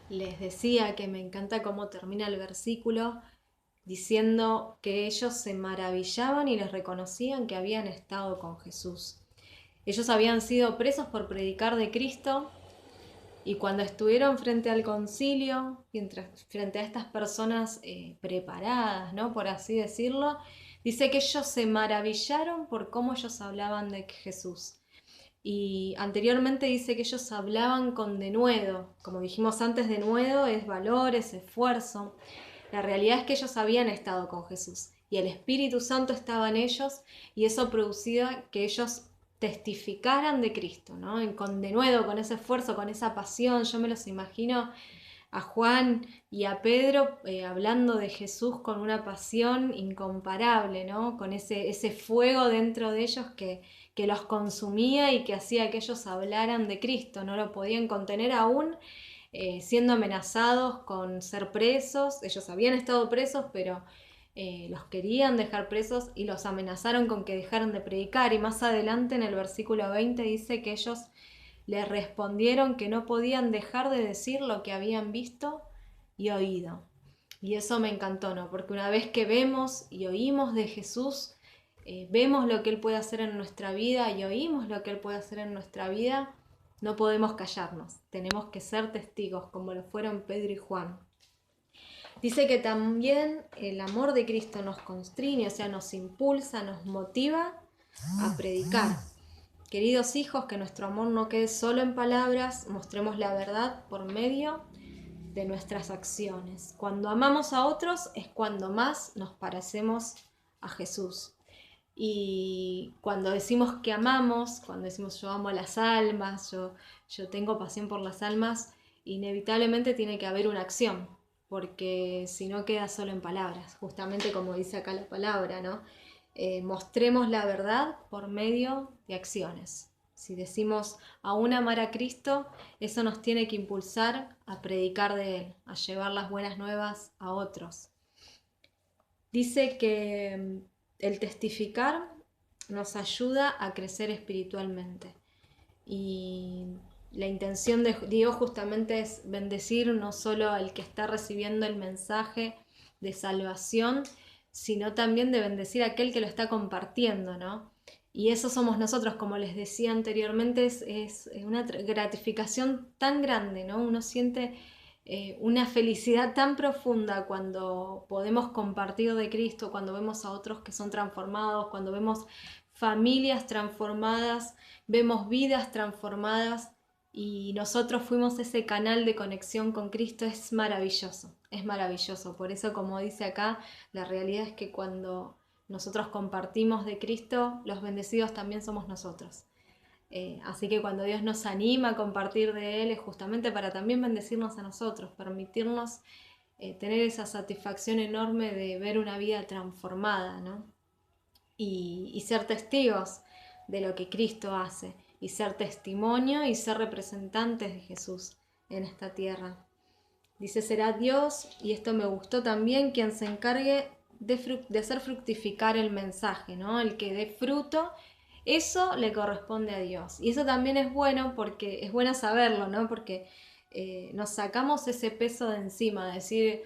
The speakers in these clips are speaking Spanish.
Les decía que me encanta cómo termina el versículo diciendo que ellos se maravillaban y les reconocían que habían estado con Jesús. Ellos habían sido presos por predicar de Cristo y cuando estuvieron frente al concilio, frente a estas personas preparadas, ¿no? Por así decirlo, dice que ellos se maravillaron por cómo ellos hablaban de Jesús. Y anteriormente dice que ellos hablaban con denuedo. Como dijimos antes, denuedo es valor, es esfuerzo. La realidad es que ellos habían estado con Jesús y el Espíritu Santo estaba en ellos y eso producía que ellos testificaran de Cristo, ¿no? Con denuedo, con ese esfuerzo, con esa pasión. Yo me los imagino a Juan y a Pedro hablando de Jesús con una pasión incomparable, ¿no? Con ese fuego dentro de ellos que los consumía y que hacía que ellos hablaran de Cristo, no lo podían contener aún siendo amenazados con ser presos. Ellos habían estado presos, pero los querían dejar presos y los amenazaron con que dejaran de predicar. Y más adelante en el versículo 20 dice que ellos le respondieron que no podían dejar de decir lo que habían visto y oído. Y eso me encantó, ¿no? Porque una vez que vemos y oímos de Jesús, vemos lo que Él puede hacer en nuestra vida y oímos lo que Él puede hacer en nuestra vida, no podemos callarnos. Tenemos que ser testigos, como lo fueron Pedro y Juan. Dice que también el amor de Cristo nos constriñe, o sea, nos impulsa, nos motiva a predicar. Queridos hijos, que nuestro amor no quede solo en palabras, mostremos la verdad por medio de nuestras acciones. Cuando amamos a otros es cuando más nos parecemos a Jesús. Y cuando decimos que amamos, cuando decimos yo amo a las almas, yo tengo pasión por las almas, inevitablemente tiene que haber una acción, porque si no queda solo en palabras, justamente como dice acá la palabra, ¿no? Mostremos la verdad por medio de acciones. Si decimos aún amar a Cristo, eso nos tiene que impulsar a predicar de Él, a llevar las buenas nuevas a otros. Dice que el testificar nos ayuda a crecer espiritualmente. Y la intención de Dios justamente es bendecir no solo al que está recibiendo el mensaje de salvación, sino también de bendecir a aquel que lo está compartiendo, ¿no? Y eso somos nosotros, como les decía anteriormente, es una gratificación tan grande, ¿no? Uno siente una felicidad tan profunda cuando podemos compartir de Cristo, cuando vemos a otros que son transformados, cuando vemos familias transformadas, vemos vidas transformadas y nosotros fuimos ese canal de conexión con Cristo. Es maravilloso, es maravilloso. Por eso, como dice acá, la realidad es que cuando nosotros compartimos de Cristo, los bendecidos también somos nosotros. Así que cuando Dios nos anima a compartir de Él es justamente para también bendecirnos a nosotros, permitirnos tener esa satisfacción enorme de ver una vida transformada, ¿no? Y ser testigos de lo que Cristo hace, y ser testimonio y ser representantes de Jesús en esta tierra. Dice, será Dios, y esto me gustó también, quien se encargue de hacer fructificar el mensaje, ¿no? El que dé fruto, eso le corresponde a Dios. Y eso también es bueno porque es bueno saberlo, ¿no? Porque nos sacamos ese peso de encima, de decir,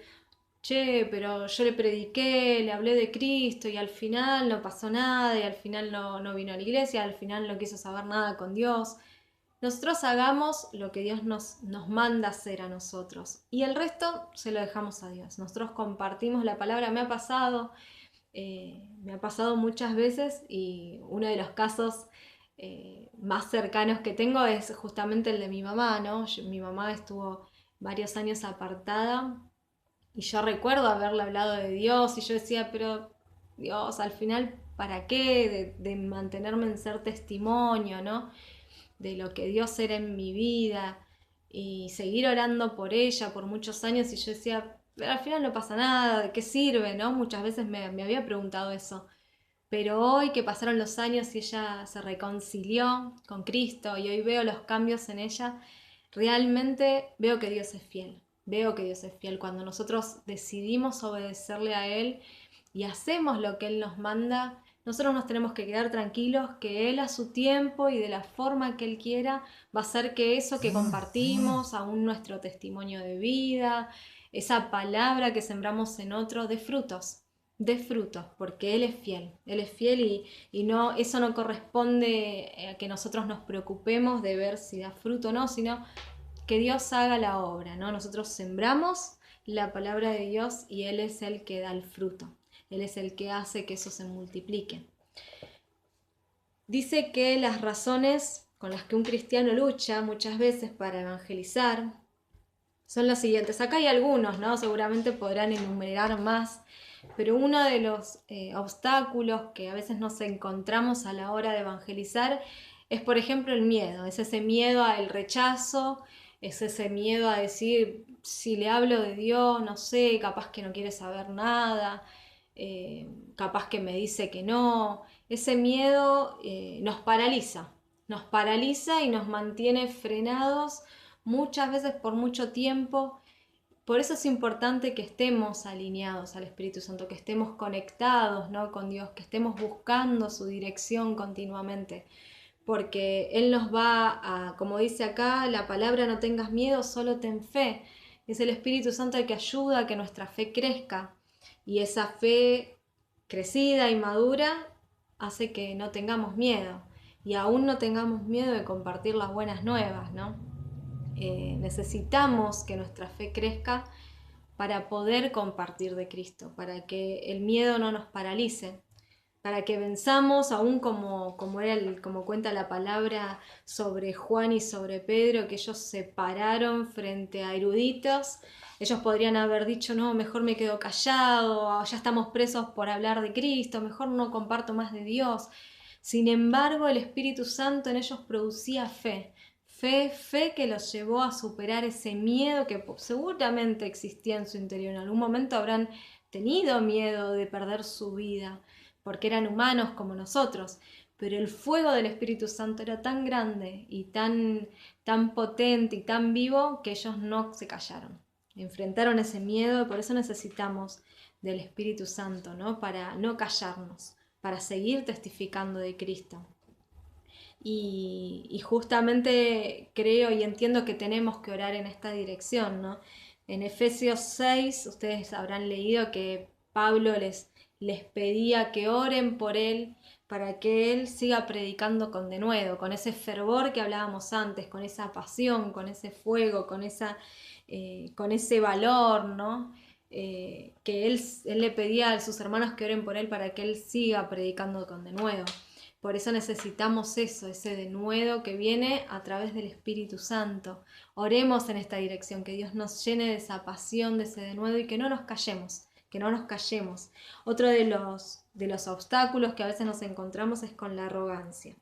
che, pero yo le prediqué, le hablé de Cristo y al final no pasó nada y al final no vino a la iglesia, al final no quiso saber nada con Dios. Nosotros hagamos lo que Dios nos manda hacer a nosotros y el resto se lo dejamos a Dios. Nosotros compartimos la palabra, me ha pasado muchas veces y uno de los casos más cercanos que tengo es justamente el de mi mamá, ¿no? Mi mamá estuvo varios años apartada y yo recuerdo haberle hablado de Dios y yo decía, pero Dios, al final, ¿para qué? De mantenerme en ser testimonio, ¿no? De lo que Dios era en mi vida y seguir orando por ella por muchos años y yo decía, pero al final no pasa nada, ¿de qué sirve, no? Muchas veces me había preguntado eso. Pero hoy que pasaron los años y ella se reconcilió con Cristo y hoy veo los cambios en ella, realmente veo que Dios es fiel. Veo que Dios es fiel cuando nosotros decidimos obedecerle a Él y hacemos lo que Él nos manda. nosotros nos tenemos que quedar tranquilos que Él a su tiempo y de la forma que Él quiera va a hacer que eso que compartimos, aún nuestro testimonio de vida, esa palabra que sembramos en otro, dé frutos, porque Él es fiel y no, eso no corresponde a que nosotros nos preocupemos de ver si da fruto o no, sino que Dios haga la obra, ¿no? Nosotros sembramos la palabra de Dios y Él es el que da el fruto. Él es el que hace que eso se multiplique. Dice que las razones con las que un cristiano lucha muchas veces para evangelizar son las siguientes. Acá hay algunos, ¿no? Seguramente podrán enumerar más, pero uno de los obstáculos que a veces nos encontramos a la hora de evangelizar es, por ejemplo, el miedo. Es ese miedo al rechazo, es ese miedo a decir, si le hablo de Dios, no sé, capaz que no quiere saber nada, capaz que me dice que no. Ese miedo nos paraliza y nos mantiene frenados muchas veces por mucho tiempo. Por eso es importante que estemos alineados al Espíritu Santo, que estemos conectados, ¿no?, con Dios, que estemos buscando su dirección continuamente, porque Él nos va a, como dice acá, la palabra no tengas miedo, solo ten fe. Es el Espíritu Santo el que ayuda a que nuestra fe crezca, y esa fe crecida y madura hace que no tengamos miedo, y aún no tengamos miedo de compartir las buenas nuevas, ¿no? Necesitamos que nuestra fe crezca para poder compartir de Cristo, para que el miedo no nos paralice, para que venzamos, aún como cuenta la palabra sobre Juan y sobre Pedro, que ellos se pararon frente a eruditos. Ellos podrían haber dicho, no, mejor me quedo callado, ya estamos presos por hablar de Cristo, mejor no comparto más de Dios. Sin embargo, el Espíritu Santo en ellos producía fe que los llevó a superar ese miedo que seguramente existía en su interior. En algún momento habrán tenido miedo de perder su vida, porque eran humanos como nosotros, pero el fuego del Espíritu Santo era tan grande y tan potente y tan vivo que ellos no se callaron. Enfrentaron ese miedo, por eso necesitamos del Espíritu Santo, ¿no?, para no callarnos, para seguir testificando de Cristo. Y justamente creo y entiendo que tenemos que orar en esta dirección, ¿no? En Efesios 6, ustedes habrán leído que Pablo les pedía que oren por él para que él siga predicando con denuedo, con ese fervor que hablábamos antes, con esa pasión, con ese fuego, con ese valor, ¿no? Que él le pedía a sus hermanos que oren por él para que él siga predicando con denuedo. Por eso necesitamos eso, ese denuedo que viene a través del Espíritu Santo. Oremos en esta dirección, que Dios nos llene de esa pasión, de ese denuedo, y que no nos callemos, que no nos callemos. Otro de los obstáculos que a veces nos encontramos es con la arrogancia.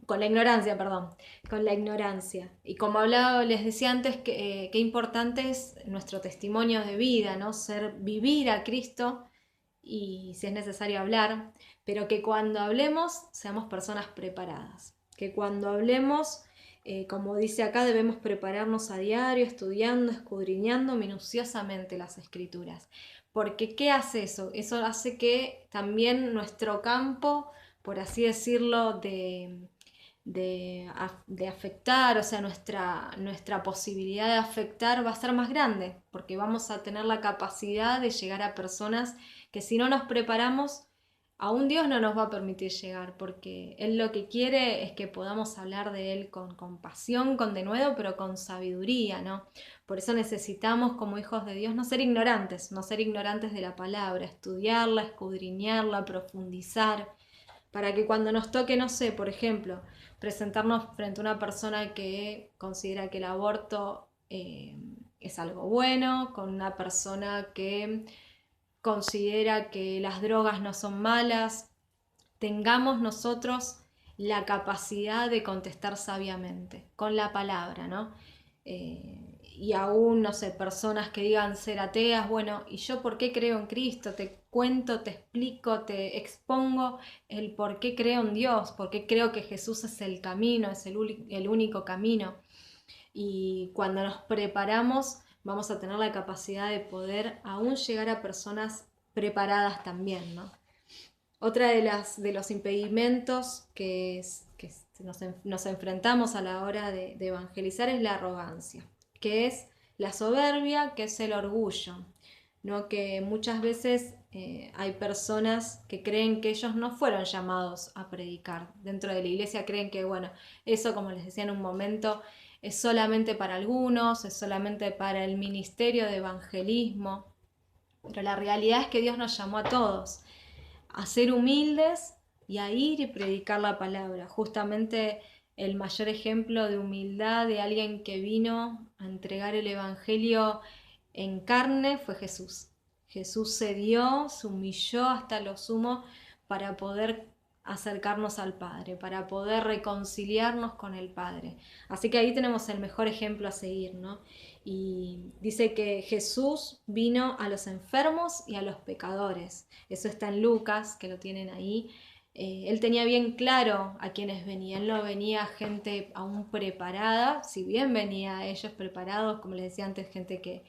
Con la ignorancia, perdón, con la ignorancia. Y como hablaba, les decía antes, qué importante es nuestro testimonio de vida, ¿no? Vivir a Cristo, y si es necesario hablar, pero que cuando hablemos seamos personas preparadas, que cuando hablemos, como dice acá, debemos prepararnos a diario, estudiando, escudriñando minuciosamente las Escrituras. Porque ¿qué hace eso? Eso hace que también nuestro campo, por así decirlo, de afectar, o sea, nuestra posibilidad de afectar va a ser más grande, porque vamos a tener la capacidad de llegar a personas que, si no nos preparamos, aún Dios no nos va a permitir llegar, porque Él lo que quiere es que podamos hablar de Él con compasión, con denuedo, pero con sabiduría, ¿no? Por eso necesitamos, como hijos de Dios, no ser ignorantes de la palabra, estudiarla, escudriñarla, profundizar, para que cuando nos toque, no sé, por ejemplo, presentarnos frente a una persona que considera que el aborto es algo bueno, con una persona que considera que las drogas no son malas, tengamos nosotros la capacidad de contestar sabiamente, con la palabra, ¿no? Y aún, no sé, personas que digan ser ateas, bueno, ¿y yo por qué creo en Cristo? Te cuento, te explico, te expongo el por qué creo en Dios, por qué creo que Jesús es el camino, es el único camino. Y cuando nos preparamos, vamos a tener la capacidad de poder aún llegar a personas preparadas también, ¿no? Otra de los impedimentos nos enfrentamos a la hora de evangelizar es la arrogancia, que es la soberbia, que es el orgullo, ¿no? Que muchas veces hay personas que creen que ellos no fueron llamados a predicar. Dentro de la iglesia creen que, bueno, eso, como les decía en un momento, es solamente para algunos, es solamente para el ministerio de evangelismo, pero la realidad es que Dios nos llamó a todos a ser humildes y a ir y predicar la palabra. Justamente el mayor ejemplo de humildad de alguien que vino a entregar el Evangelio en carne fue Jesús. Jesús se dio, se humilló hasta lo sumo para poder acercarnos al Padre, para poder reconciliarnos con el Padre. Así que ahí tenemos el mejor ejemplo a seguir, ¿no? Y dice que Jesús vino a los enfermos y a los pecadores. Eso está en Lucas, que lo tienen ahí. Él tenía bien claro a quienes venía. Él no venía gente aún preparada, si bien venía a ellos preparados, como les decía antes, gente que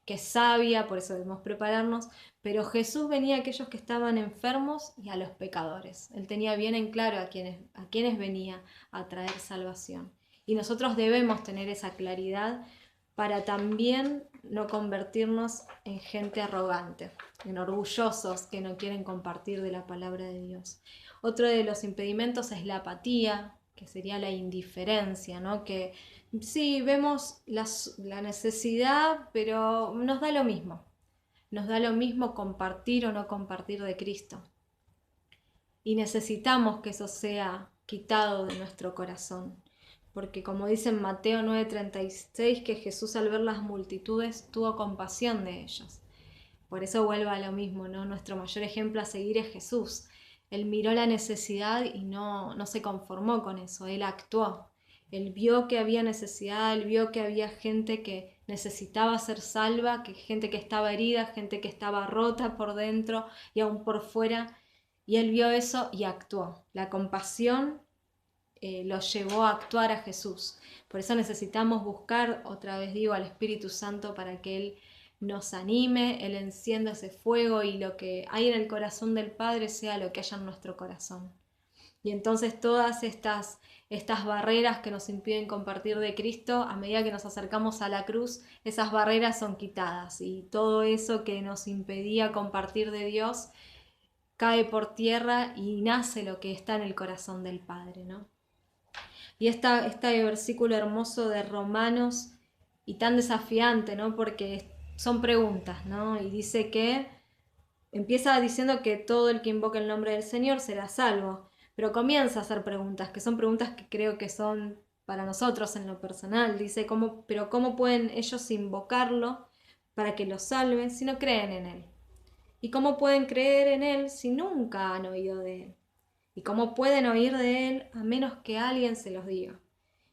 es sabia, por eso debemos prepararnos, pero Jesús venía a aquellos que estaban enfermos y a los pecadores. Él tenía bien en claro a quienes venía a traer salvación. Y nosotros debemos tener esa claridad para también no convertirnos en gente arrogante, en orgullosos que no quieren compartir de la palabra de Dios. Otro de los impedimentos es la apatía, que sería la indiferencia, ¿no? Que sí, vemos la necesidad, pero nos da lo mismo. Nos da lo mismo compartir o no compartir de Cristo. Y necesitamos que eso sea quitado de nuestro corazón. Porque como dice en Mateo 9:36, que Jesús al ver las multitudes tuvo compasión de ellos. Por eso vuelvo a lo mismo, ¿no? Nuestro mayor ejemplo a seguir es Jesús. Él miró la necesidad y no se conformó con eso, él actuó. Él vio que había necesidad, él vio que había gente que necesitaba ser salva, que gente que estaba herida, gente que estaba rota por dentro y aún por fuera. Y él vio eso y actuó. La compasión lo llevó a actuar a Jesús. Por eso necesitamos buscar, otra vez digo, al Espíritu Santo para que Él nos anime, Él encienda ese fuego y lo que hay en el corazón del Padre sea lo que haya en nuestro corazón. Y entonces todas estas barreras que nos impiden compartir de Cristo, a medida que nos acercamos a la cruz, esas barreras son quitadas y todo eso que nos impedía compartir de Dios cae por tierra y nace lo que está en el corazón del Padre, ¿no? Y este versículo hermoso de Romanos y tan desafiante, ¿no? Porque son preguntas, ¿no? Y dice que empieza diciendo que todo el que invoque el nombre del Señor será salvo, pero comienza a hacer preguntas, que son preguntas que creo que son para nosotros en lo personal. Dice, pero ¿cómo pueden ellos invocarlo para que los salve si no creen en Él? ¿Y cómo pueden creer en Él si nunca han oído de Él? ¿Y cómo pueden oír de Él a menos que alguien se los diga?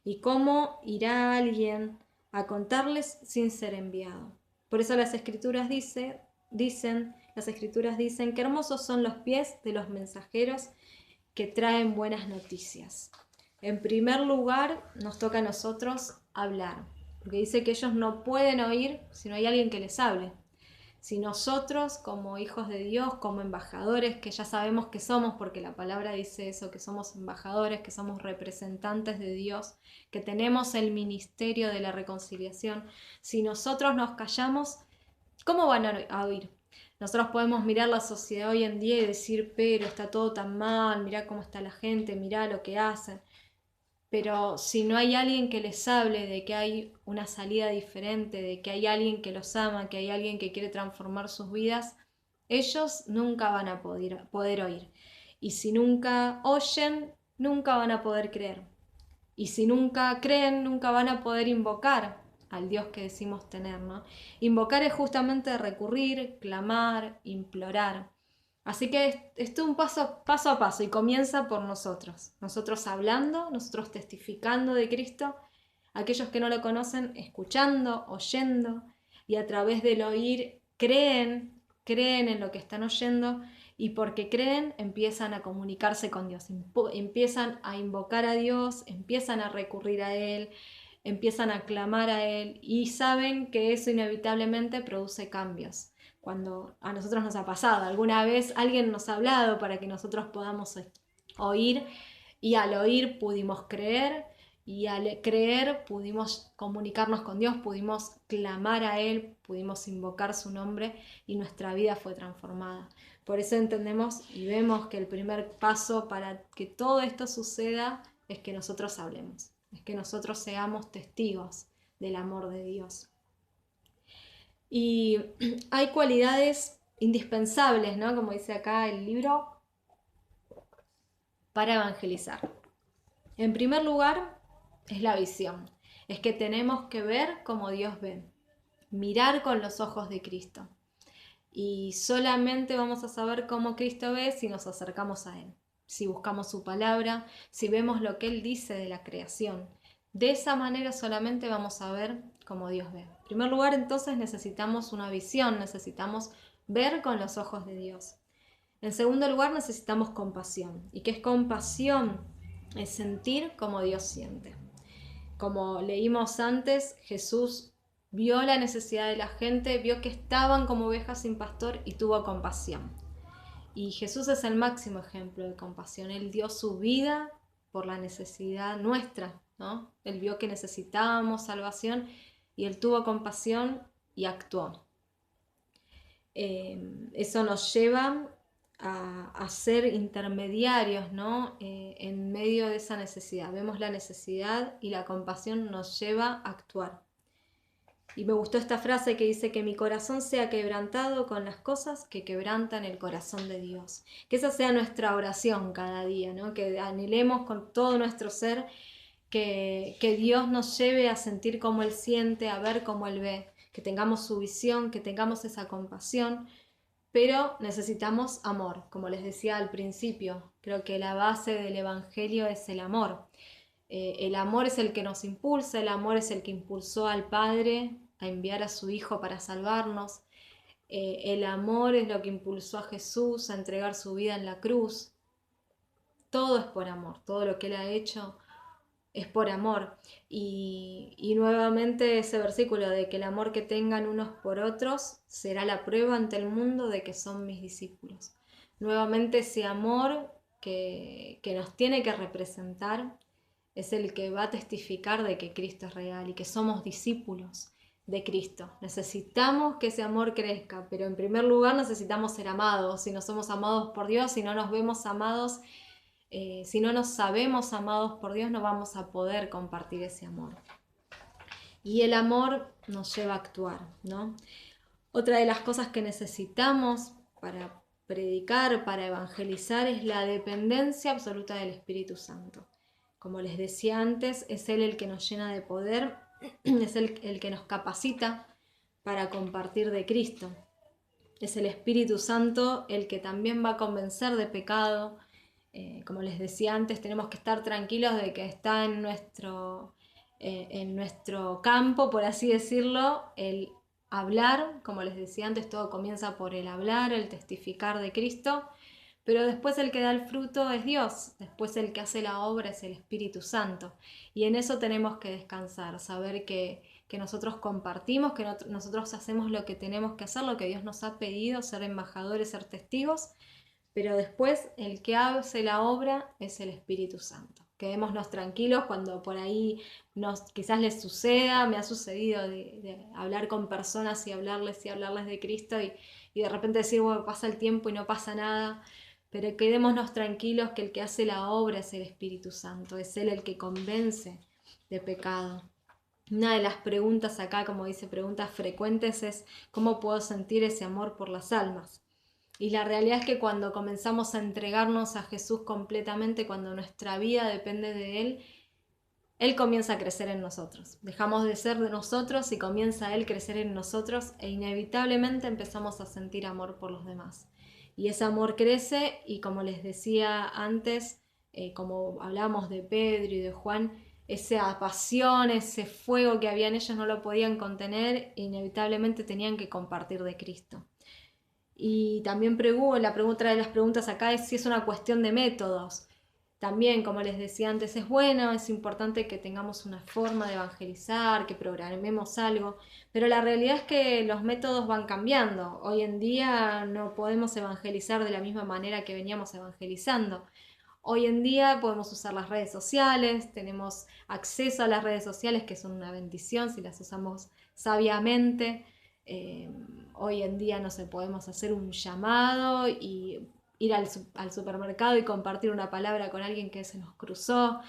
¿Y cómo irá alguien a contarles sin ser enviado? Por eso las escrituras las escrituras dicen que hermosos son los pies de los mensajeros que traen buenas noticias. En primer lugar, nos toca a nosotros hablar, porque dice que ellos no pueden oír si no hay alguien que les hable. Si nosotros, como hijos de Dios, como embajadores, que ya sabemos que somos, porque la palabra dice eso, que somos embajadores, que somos representantes de Dios, que tenemos el ministerio de la reconciliación, si nosotros nos callamos, ¿cómo van a oír? Nosotros podemos mirar la sociedad hoy en día y decir, pero está todo tan mal, mirá cómo está la gente, mirá lo que hacen. Pero si no hay alguien que les hable de que hay una salida diferente, de que hay alguien que los ama, que hay alguien que quiere transformar sus vidas, ellos nunca van a poder oír. Y si nunca oyen, nunca van a poder creer. Y si nunca creen, nunca van a poder invocar al Dios que decimos tener, ¿no? Invocar es justamente recurrir, clamar, implorar. Así que esto es un paso a paso y comienza por nosotros. Nosotros hablando, nosotros testificando de Cristo, aquellos que no lo conocen escuchando, oyendo y a través del oír creen en lo que están oyendo y porque creen empiezan a comunicarse con Dios, empiezan a invocar a Dios, empiezan a recurrir a Él, empiezan a clamar a Él y saben que eso inevitablemente produce cambios. cuando a nosotros nos ha pasado. Alguna vez alguien nos ha hablado para que nosotros podamos oír, y al oír pudimos creer, y al creer pudimos comunicarnos con Dios, pudimos clamar a Él, pudimos invocar su nombre y nuestra vida fue transformada. Por eso entendemos y vemos que el primer paso para que todo esto suceda es que nosotros hablemos, es que nosotros seamos testigos del amor de Dios. Y hay cualidades indispensables, ¿no? Como dice acá el libro, para evangelizar. En primer lugar, es la visión. Es que tenemos que ver como Dios ve, mirar con los ojos de Cristo. Y solamente vamos a saber cómo Cristo ve si nos acercamos a Él, si buscamos su palabra, si vemos lo que Él dice de la creación. De esa manera solamente vamos a ver como Dios ve. En primer lugar, entonces necesitamos una visión, necesitamos ver con los ojos de Dios. En segundo lugar, necesitamos compasión. ¿Y qué es compasión? Es sentir como Dios siente. Como leímos antes, Jesús vio la necesidad de la gente, vio que estaban como ovejas sin pastor y tuvo compasión. Y Jesús es el máximo ejemplo de compasión. Él dio su vida por la necesidad nuestra, ¿no? Él vio que necesitábamos salvación y Él tuvo compasión y actuó. Eso nos lleva a ser intermediarios, ¿no? En medio de esa necesidad. Vemos la necesidad y la compasión nos lleva a actuar. Y me gustó esta frase que dice que mi corazón sea quebrantado con las cosas que quebrantan el corazón de Dios. Que esa sea nuestra oración cada día, ¿no? Que anhelemos con todo nuestro ser que Dios nos lleve a sentir como Él siente, a ver como Él ve, que tengamos su visión, que tengamos esa compasión, pero necesitamos amor, como les decía al principio. Creo que la base del Evangelio es el amor. El amor es el que nos impulsa, el amor es el que impulsó al Padre a enviar a su Hijo para salvarnos. El amor es lo que impulsó a Jesús a entregar su vida en la cruz. Todo es por amor, todo lo que Él ha hecho es por amor. Y nuevamente ese versículo de que el amor que tengan unos por otros será la prueba ante el mundo de que son mis discípulos. Nuevamente ese amor que nos tiene que representar es el que va a testificar de que Cristo es real y que somos discípulos de Cristo. Necesitamos que ese amor crezca, pero en primer lugar necesitamos ser amados. Si no somos amados por Dios, si no nos vemos amados, si no nos sabemos amados por Dios, no vamos a poder compartir ese amor. Y el amor nos lleva a actuar, ¿no? Otra de las cosas que necesitamos para predicar, para evangelizar, es la dependencia absoluta del Espíritu Santo. Como les decía antes, es Él el que nos llena de poder, es el que nos capacita para compartir de Cristo. Es el Espíritu Santo el que también va a convencer de pecado. Como les decía antes, tenemos que estar tranquilos de que está en nuestro campo, por así decirlo, el hablar. Como les decía antes, todo comienza por el hablar, el testificar de Cristo. Pero después el que da el fruto es Dios, después el que hace la obra es el Espíritu Santo. Y en eso tenemos que descansar, saber que nosotros compartimos, que nosotros hacemos lo que tenemos que hacer, lo que Dios nos ha pedido, ser embajadores, ser testigos, pero después el que hace la obra es el Espíritu Santo. Quedémonos tranquilos cuando por ahí quizás les suceda, me ha sucedido de hablar con personas y hablarles de Cristo y de repente decir, bueno, pasa el tiempo y no pasa nada. Pero quedémonos tranquilos que el que hace la obra es el Espíritu Santo, es Él el que convence de pecado. Una de las preguntas acá, como dice, preguntas frecuentes es ¿cómo puedo sentir ese amor por las almas? Y la realidad es que cuando comenzamos a entregarnos a Jesús completamente, cuando nuestra vida depende de Él, Él comienza a crecer en nosotros. Dejamos de ser de nosotros y comienza Él a crecer en nosotros e inevitablemente empezamos a sentir amor por los demás. Y ese amor crece y como les decía antes, como hablábamos de Pedro y de Juan, esa pasión, ese fuego que había en ellos no lo podían contener e inevitablemente tenían que compartir de Cristo. Y también otra de las preguntas acá es si es una cuestión de métodos. También, como les decía antes, es bueno, es importante que tengamos una forma de evangelizar, que programemos algo, pero la realidad es que los métodos van cambiando. Hoy en día no podemos evangelizar de la misma manera que veníamos evangelizando. Hoy en día podemos usar las redes sociales, tenemos acceso a las redes sociales, que son una bendición si las usamos sabiamente. Eh, Hoy en día, no sé, podemos hacer un llamado y ir al supermercado y compartir una palabra con alguien que se nos cruzó.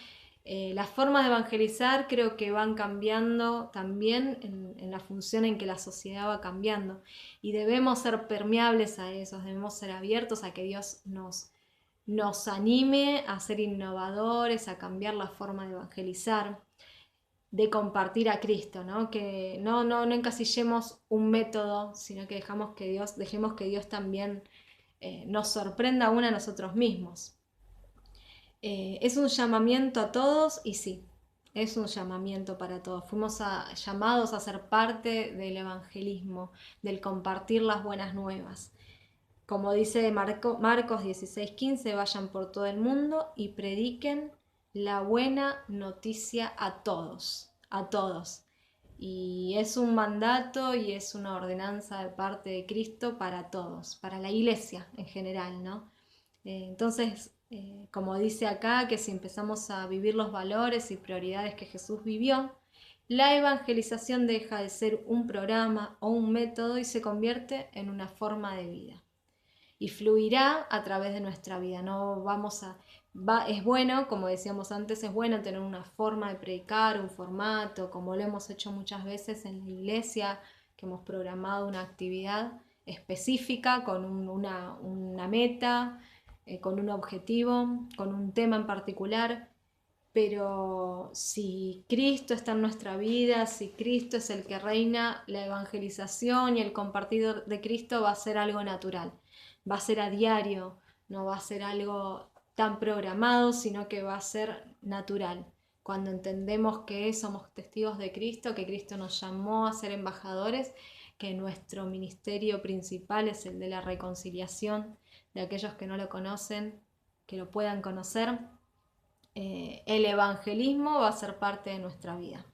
Las formas de evangelizar creo que van cambiando también en la función en que la sociedad va cambiando, y debemos ser permeables a eso, debemos ser abiertos a que Dios nos anime a ser innovadores, a cambiar la forma de evangelizar, de compartir a Cristo, ¿no? Que no encasillemos un método, sino que dejemos que Dios también nos sorprenda aún a nosotros mismos. Es un llamamiento a todos, y sí, es un llamamiento para todos. Fuimos llamados a ser parte del evangelismo, del compartir las buenas nuevas. Como dice Marcos 16:15, vayan por todo el mundo y prediquen la buena noticia a todos, a todos. Y es un mandato y es una ordenanza de parte de Cristo para todos, para la iglesia en general, ¿no? Entonces, como dice acá, que si empezamos a vivir los valores y prioridades que Jesús vivió, la evangelización deja de ser un programa o un método y se convierte en una forma de vida. Y fluirá a través de nuestra vida. No vamos a, es bueno, como decíamos antes, es bueno tener una forma de predicar, un formato, como lo hemos hecho muchas veces en la iglesia, que hemos programado una actividad específica con una meta, con un objetivo, con un tema en particular. Pero si Cristo está en nuestra vida, si Cristo es el que reina, la evangelización y el compartir de Cristo va a ser algo natural, va a ser a diario, no va a ser algo tan programado, sino que va a ser natural. Cuando entendemos que somos testigos de Cristo, que Cristo nos llamó a ser embajadores, que nuestro ministerio principal es el de la reconciliación de aquellos que no lo conocen, que lo puedan conocer. El evangelismo va a ser parte de nuestra vida.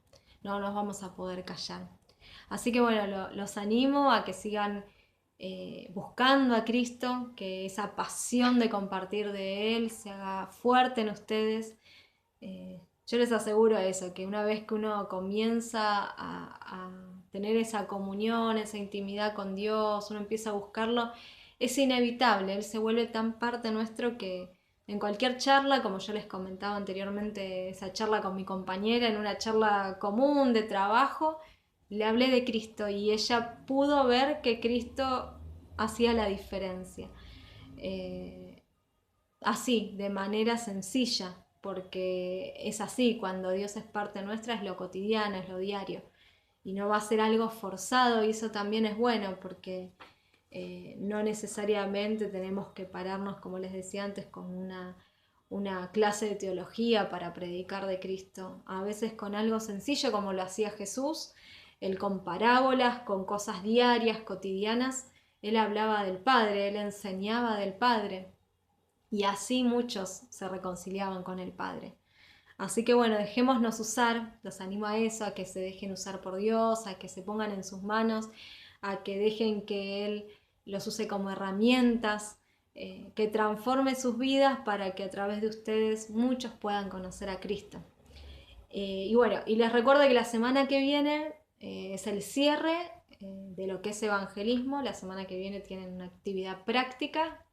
No nos vamos a poder callar. Así que bueno, los animo a que sigan buscando a Cristo, que esa pasión de compartir de Él se haga fuerte en ustedes. Yo les aseguro eso, que una vez que uno comienza a tener esa comunión, esa intimidad con Dios, uno empieza a buscarlo, es inevitable, Él se vuelve tan parte nuestro que en cualquier charla, como yo les comentaba anteriormente, esa charla con mi compañera, en una charla común de trabajo, le hablé de Cristo y ella pudo ver que Cristo hacía la diferencia. Así, de manera sencilla, porque es así, cuando Dios es parte nuestra es lo cotidiano, es lo diario, y no va a ser algo forzado, y eso también es bueno, porque no necesariamente tenemos que pararnos, como les decía antes, con una clase de teología para predicar de Cristo. A veces con algo sencillo como lo hacía Jesús, él con parábolas, con cosas diarias, cotidianas, él hablaba del Padre, él enseñaba del Padre, y así muchos se reconciliaban con el Padre. Así que bueno, dejémonos usar, los animo a eso, a que se dejen usar por Dios, a que se pongan en sus manos, a que dejen que Él los use como herramientas, que transforme sus vidas para que a través de ustedes muchos puedan conocer a Cristo. Y bueno, y les recuerdo que la semana que viene es el cierre de lo que es evangelismo. La semana que viene tienen una actividad práctica.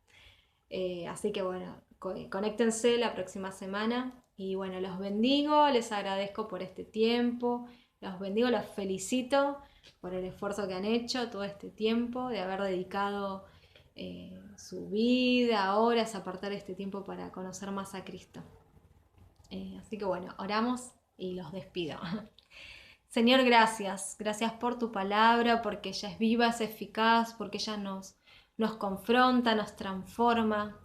Así que bueno, conéctense la próxima semana. Y bueno, los bendigo, les agradezco por este tiempo, los bendigo, los felicito por el esfuerzo que han hecho todo este tiempo, de haber dedicado su vida, horas, a apartar este tiempo para conocer más a Cristo. Así que bueno, oramos y los despido. Señor, gracias, gracias por tu palabra, porque ella es viva, es eficaz, porque ella nos confronta, nos transforma.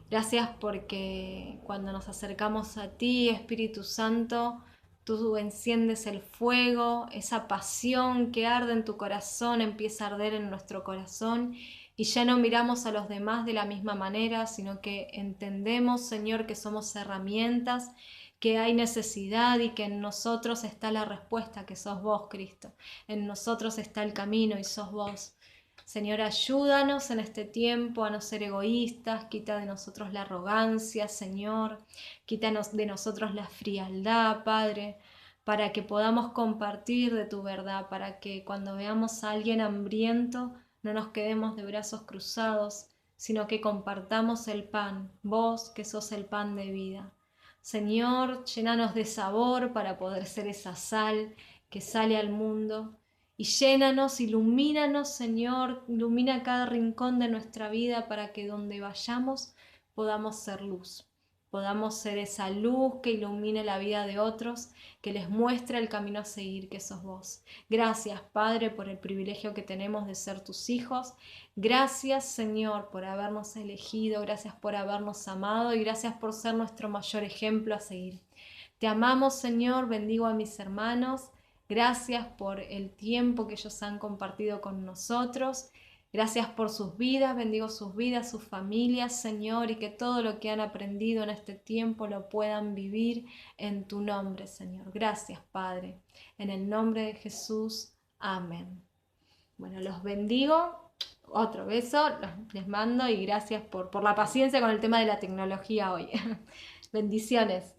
Gracias porque cuando nos acercamos a ti, Espíritu Santo, tú enciendes el fuego, esa pasión que arde en tu corazón empieza a arder en nuestro corazón y ya no miramos a los demás de la misma manera, sino que entendemos, Señor, que somos herramientas, que hay necesidad y que en nosotros está la respuesta, que sos vos, Cristo. En nosotros está el camino y sos vos. Señor, ayúdanos en este tiempo a no ser egoístas, quita de nosotros la arrogancia, Señor, quítanos de nosotros la frialdad, Padre, para que podamos compartir de tu verdad, para que cuando veamos a alguien hambriento no nos quedemos de brazos cruzados, sino que compartamos el pan, vos que sos el pan de vida. Señor, llénanos de sabor para poder ser esa sal que sale al mundo. Y llénanos, ilumínanos, Señor, ilumina cada rincón de nuestra vida para que donde vayamos podamos ser luz. Podamos ser esa luz que ilumine la vida de otros, que les muestre el camino a seguir, que sos vos. Gracias, Padre, por el privilegio que tenemos de ser tus hijos. Gracias, Señor, por habernos elegido, gracias por habernos amado y gracias por ser nuestro mayor ejemplo a seguir. Te amamos, Señor, bendigo a mis hermanos. Gracias por el tiempo que ellos han compartido con nosotros. Gracias por sus vidas, bendigo sus vidas, sus familias, Señor, y que todo lo que han aprendido en este tiempo lo puedan vivir en tu nombre, Señor. Gracias, Padre. En el nombre de Jesús. Amén. Bueno, los bendigo. Otro beso, les mando y gracias por la paciencia con el tema de la tecnología hoy. Bendiciones.